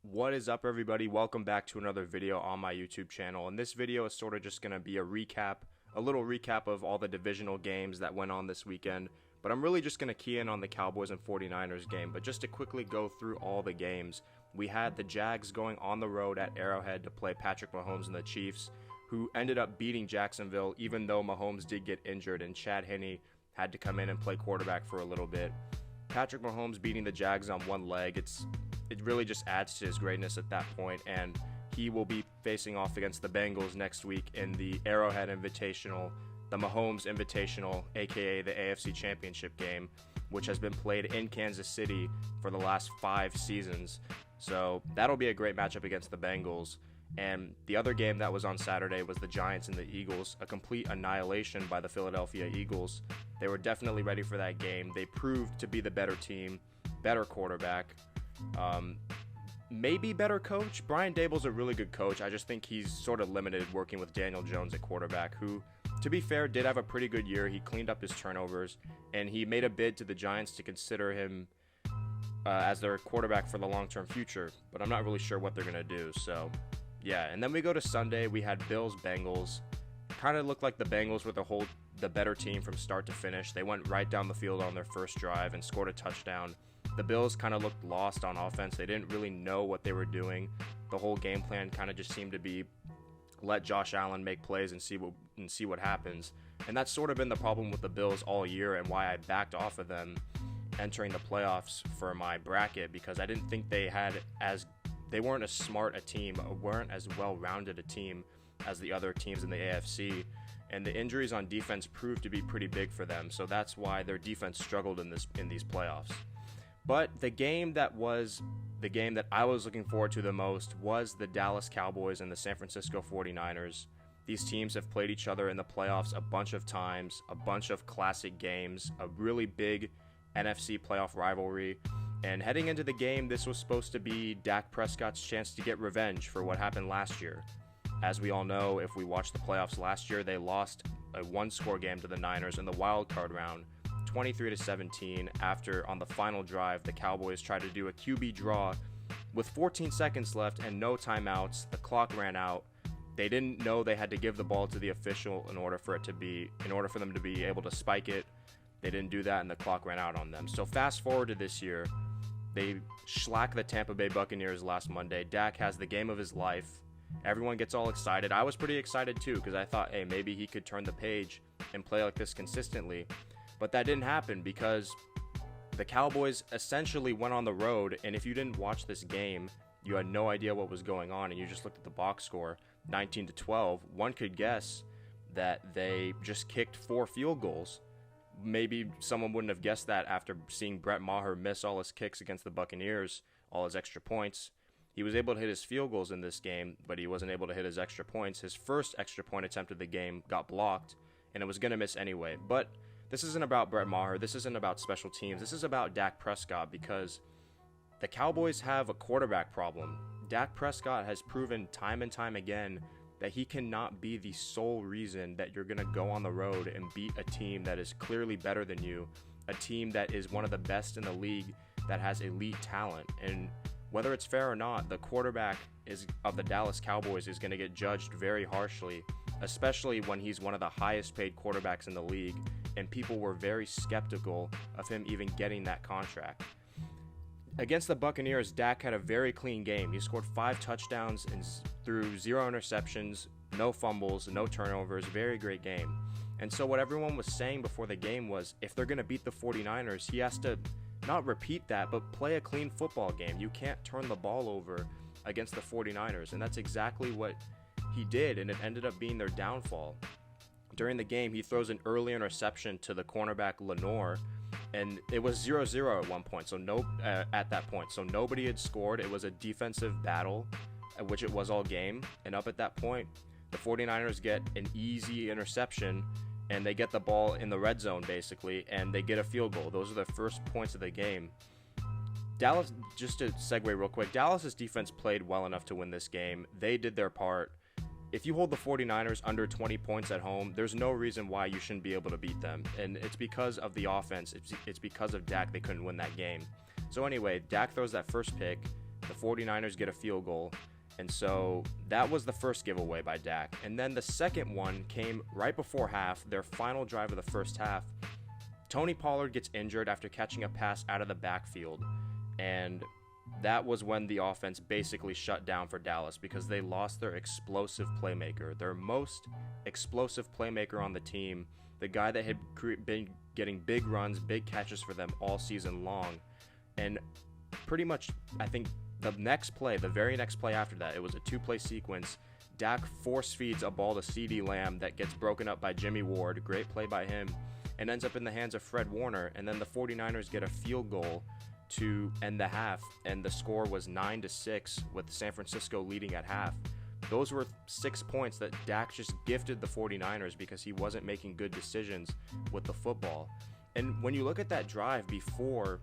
What is up, everybody? Welcome back to another video on my YouTube channel. And this video is sort of just going to be a little recap of all the divisional games that went on this weekend. But I'm really just going to key in on the Cowboys and 49ers game. But just to quickly go through all the games, we had the Jags going on the road at Arrowhead to play Patrick Mahomes and the Chiefs, who ended up beating Jacksonville, even though Mahomes did get injured and Chad Henne had to come in and play quarterback for a little bit. Patrick Mahomes beating the Jags on one leg, it really just adds to his greatness at that point, and he will be facing off against the Bengals next week in the Arrowhead Invitational, the Mahomes Invitational, aka the AFC Championship game, which has been played in Kansas City for the last 5 seasons. So that'll be a great matchup against the Bengals. And the other game that was on Saturday was the Giants and the Eagles, a complete annihilation by the Philadelphia Eagles. They were definitely ready for that game. They proved to be the better team, better quarterback, maybe better coach. Brian Daboll's a really good coach. I just think he's sort of limited working with Daniel Jones at quarterback, who, to be fair, did have a pretty good year. He cleaned up his turnovers, and he made a bid to the Giants to consider him as their quarterback for the long-term future, but I'm not really sure what they're going to do. So yeah, and then we go to Sunday. We had Bills-Bengals. Kind of looked like the Bengals were the better team from start to finish. They went right down the field on their first drive and scored a touchdown. The Bills kind of looked lost on offense. They didn't really know what they were doing. The whole game plan kind of just seemed to be let Josh Allen make plays and see what happens. And that's sort of been the problem with the Bills all year, and why I backed off of them entering the playoffs for my bracket, because I didn't think they weren't as smart a team, weren't as well-rounded a team as the other teams in the AFC, and the injuries on defense proved to be pretty big for them. So that's why their defense struggled in these playoffs. But the game that I was looking forward to the most was the Dallas Cowboys and the San Francisco 49ers. These teams have played each other in the playoffs a bunch of times, a bunch of classic games, a really big NFC playoff rivalry. And heading into the game, this was supposed to be Dak Prescott's chance to get revenge for what happened last year. As we all know, if we watched the playoffs last year, they lost a one-score game to the Niners in the wild card round, 23-17, after on the final drive, the Cowboys tried to do a QB draw with 14 seconds left and no timeouts. The clock ran out. They didn't know they had to give the ball to the official in order for them to be able to spike it. They didn't do that, and the clock ran out on them. So fast forward to this year, they shellacked the Tampa Bay Buccaneers last Monday. Dak has the game of his life. Everyone gets all excited. I was pretty excited too, because I thought, hey, maybe he could turn the page and play like this consistently. But that didn't happen, because the Cowboys essentially went on the road, and if you didn't watch this game, you had no idea what was going on, and you just looked at the box score, 19-12. One could guess that they just kicked 4 field goals. Maybe someone wouldn't have guessed that after seeing Brett Maher miss all his kicks against the Buccaneers, all his extra points. He was able to hit his field goals in this game, but he wasn't able to hit his extra points. His first extra point attempt of the game got blocked, and it was going to miss anyway. But this isn't about Brett Maher. This isn't about special teams. This is about Dak Prescott, because the Cowboys have a quarterback problem. Dak Prescott has proven time and time again that he cannot be the sole reason that you're going to go on the road and beat a team that is clearly better than you, a team that is one of the best in the league, that has elite talent. And whether it's fair or not, the quarterback of the Dallas Cowboys is going to get judged very harshly, especially when he's one of the highest paid quarterbacks in the league, and people were very skeptical of him even getting that contract. Against the Buccaneers, Dak had a very clean game. He scored 5 touchdowns and threw 0 interceptions, no fumbles, no turnovers. Very great game. And so what everyone was saying before the game was, if they're going to beat the 49ers, he has to not repeat that, but play a clean football game. You can't turn the ball over against the 49ers. And that's exactly what he did, and it ended up being their downfall. During the game, he throws an early interception to the cornerback Lenore, and it was 0-0 at one point. At that point, so nobody had scored. It was a defensive battle, which it was all game. And up at that point, the 49ers get an easy interception, and they get the ball in the red zone basically, and they get a field goal. Those are the first points of the game. Dallas, just to segue real quick, Dallas's defense played well enough to win this game. They did their part. If you hold the 49ers under 20 points at home, there's no reason why you shouldn't be able to beat them. And it's because of the offense. It's because of Dak they couldn't win that game. So anyway, Dak throws that first pick. The 49ers get a field goal. And so that was the first giveaway by Dak. And then the second one came right before half, their final drive of the first half. Tony Pollard gets injured after catching a pass out of the backfield. And that was when the offense basically shut down for Dallas because they lost their explosive playmaker, their most explosive playmaker on the team, the guy that had been getting big runs, big catches for them all season long. And pretty much, I think, the very next play after that, it was a 2-play sequence. Dak force feeds a ball to CeeDee Lamb that gets broken up by Jimmy Ward, great play by him, and ends up in the hands of Fred Warner. And then the 49ers get a field goal to end the half, and the score was 9-6 with San Francisco leading at half. Those were 6 points that Dak just gifted the 49ers because he wasn't making good decisions with the football. And when you look at that drive before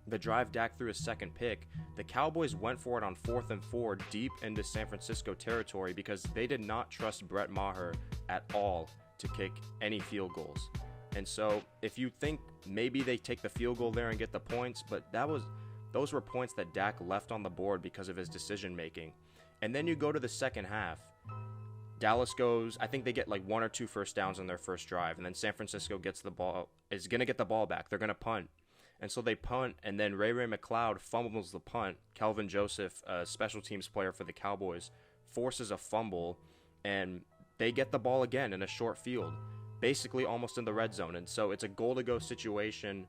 the drive Dak threw his second pick, the Cowboys went for it on 4th and 4 deep into San Francisco territory because they did not trust Brett Maher at all to kick any field goals. And so if you think maybe they take the field goal there and get the points, but those were points that Dak left on the board because of his decision making. And then you go to the second half. Dallas goes, I think they get like 1 or 2 first downs on their first drive, and then San Francisco is going to get the ball back. They're going to punt. And so they punt, and then Ray McCloud fumbles the punt. Kelvin Joseph, a special teams player for the Cowboys, forces a fumble, and they get the ball again in a short field, basically almost in the red zone. And so it's a goal-to-go situation,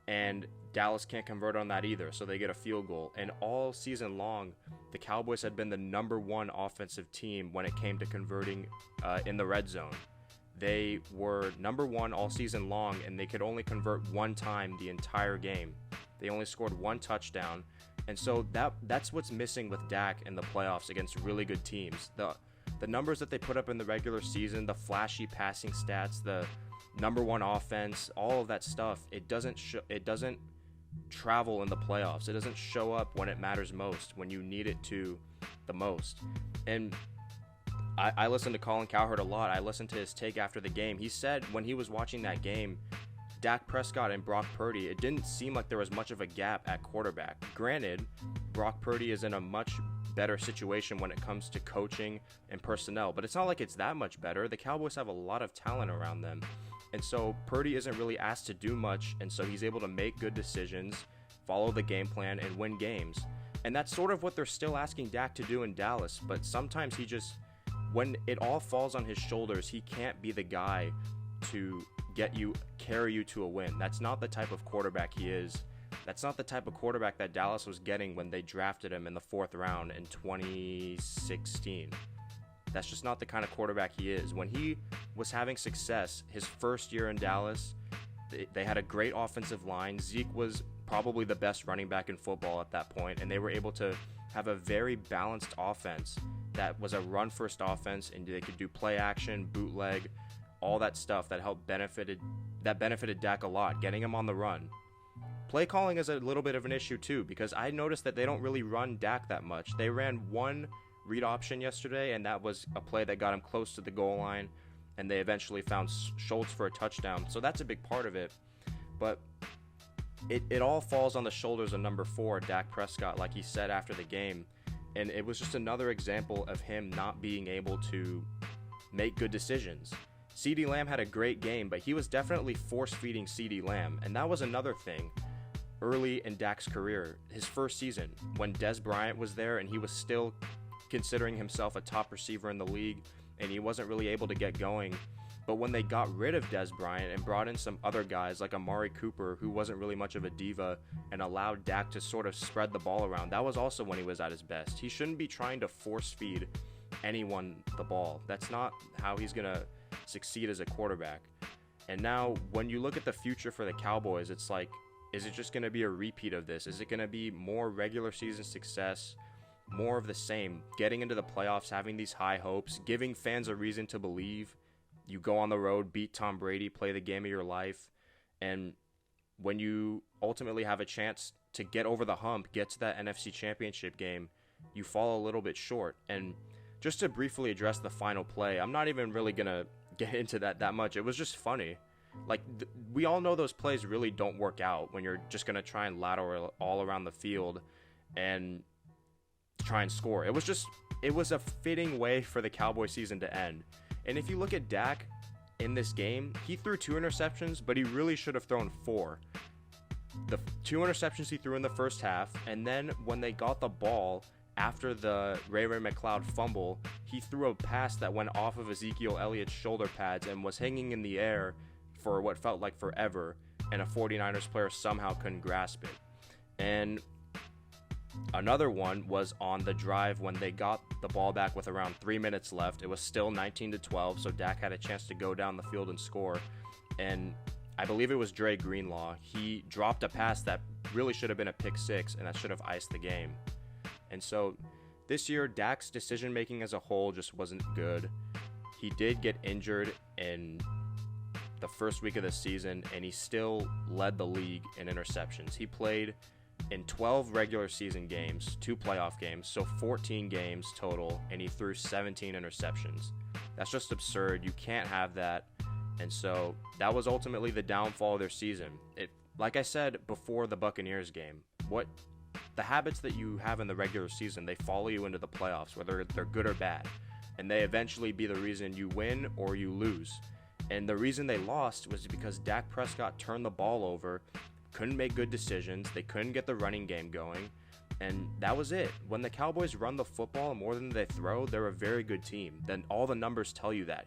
and Dallas can't convert on that either, so they get a field goal. And all season long, the Cowboys had been the number 1 offensive team when it came to converting in the red zone. They were number 1 all season long, and they could only convert 1 time the entire game. They only scored 1 touchdown. And so that's what's missing with Dak in the playoffs against really good teams. The numbers that they put up in the regular season, the flashy passing stats, the number 1 offense, all of that stuff, it doesn't travel in the playoffs. It doesn't show up when it matters most, when you need it to the most. And I listened to Colin Cowherd a lot. I listened to his take after the game. He said when he was watching that game, Dak Prescott and Brock Purdy, it didn't seem like there was much of a gap at quarterback. Granted, Brock Purdy is in a much better situation when it comes to coaching and personnel, but it's not like it's that much better. The Cowboys have a lot of talent around them. And so Purdy isn't really asked to do much, and so he's able to make good decisions, follow the game plan, and win games. And that's sort of what they're still asking Dak to do in Dallas, but sometimes when it all falls on his shoulders, he can't be the guy to carry you to a win. That's not the type of quarterback he is. That's not the type of quarterback that Dallas was getting when they drafted him in the 4th round in 2016. That's just not the kind of quarterback he is. When he was having success his first year in Dallas, they had a great offensive line. Zeke was probably the best running back in football at that point, and they were able to have a very balanced offense that was a run-first offense, and they could do play action, bootleg, all that stuff that benefited Dak a lot, getting him on the run. Play calling is a little bit of an issue too, because I noticed that they don't really run Dak that much. They ran 1 read option yesterday, and that was a play that got him close to the goal line, and they eventually found Schultz for a touchdown. So that's a big part of it. But it all falls on the shoulders of number 4, Dak Prescott, like he said after the game. And it was just another example of him not being able to make good decisions. CeeDee Lamb had a great game, but he was definitely force-feeding CeeDee Lamb. And that was another thing early in Dak's career, his first season, when Dez Bryant was there and he was still considering himself a top receiver in the league, and he wasn't really able to get going. But when they got rid of Dez Bryant and brought in some other guys like Amari Cooper, who wasn't really much of a diva, and allowed Dak to sort of spread the ball around, that was also when he was at his best. He shouldn't be trying to force feed anyone the ball. That's not how he's going to succeed as a quarterback. And now when you look at the future for the Cowboys, it's like, is it just going to be a repeat of this? Is it going to be more regular season success, more of the same, getting into the playoffs, having these high hopes, giving fans a reason to believe? You go on the road, beat Tom Brady, play the game of your life, and when you ultimately have a chance to get over the hump, get to that NFC Championship game, you fall a little bit short. And just to briefly address the final play, I'm not even really going to get into that much. It was just funny. Like, we all know those plays really don't work out when you're just going to try and lateral all around the field. And try and score. It was a fitting way for the Cowboys season to end. And if you look at Dak in this game, he threw 2 interceptions, but he really should have thrown 4. The 2 interceptions he threw in the first half, and then when they got the ball after the Ray McCloud fumble, he threw a pass that went off of Ezekiel Elliott's shoulder pads and was hanging in the air for what felt like forever, and a 49ers player somehow couldn't grasp it. And another one was on the drive when they got the ball back with around 3 minutes left. It was still 19-12, so Dak had a chance to go down the field and score. And I believe it was Dre Greenlaw. He dropped a pass that really should have been a pick six, and that should have iced the game. And so this year, Dak's decision-making as a whole just wasn't good. He did get injured in the first week of the season, and he still led the league in interceptions. He played in 12 regular season games, 2 playoff games, so 14 games total, and he threw 17 interceptions. That's just absurd. You can't have that. And so that was ultimately the downfall of their season. Like I said before the Buccaneers game, the habits that you have in the regular season, they follow you into the playoffs, whether they're good or bad. And they eventually be the reason you win or you lose. And the reason they lost was because Dak Prescott turned the ball over, couldn't make good decisions, they couldn't get the running game going, and that was it. When the Cowboys run the football more than they throw, they're a very good team. Then all the numbers tell you that.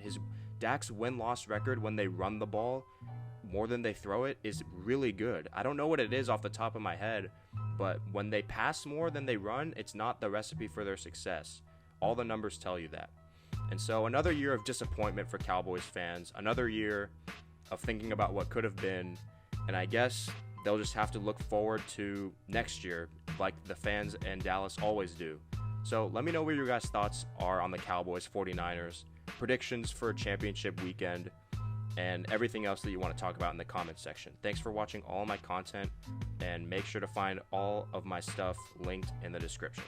Dak's win-loss record when they run the ball more than they throw it is really good. I don't know what it is off the top of my head, but when they pass more than they run, it's not the recipe for their success. All the numbers tell you that. And so another year of disappointment for Cowboys fans, another year of thinking about what could have been, and I guess they'll just have to look forward to next year like the fans in Dallas always do. So let me know what your guys' thoughts are on the Cowboys 49ers, predictions for championship weekend, and everything else that you want to talk about in the comments section. Thanks for watching all my content, and make sure to find all of my stuff linked in the description.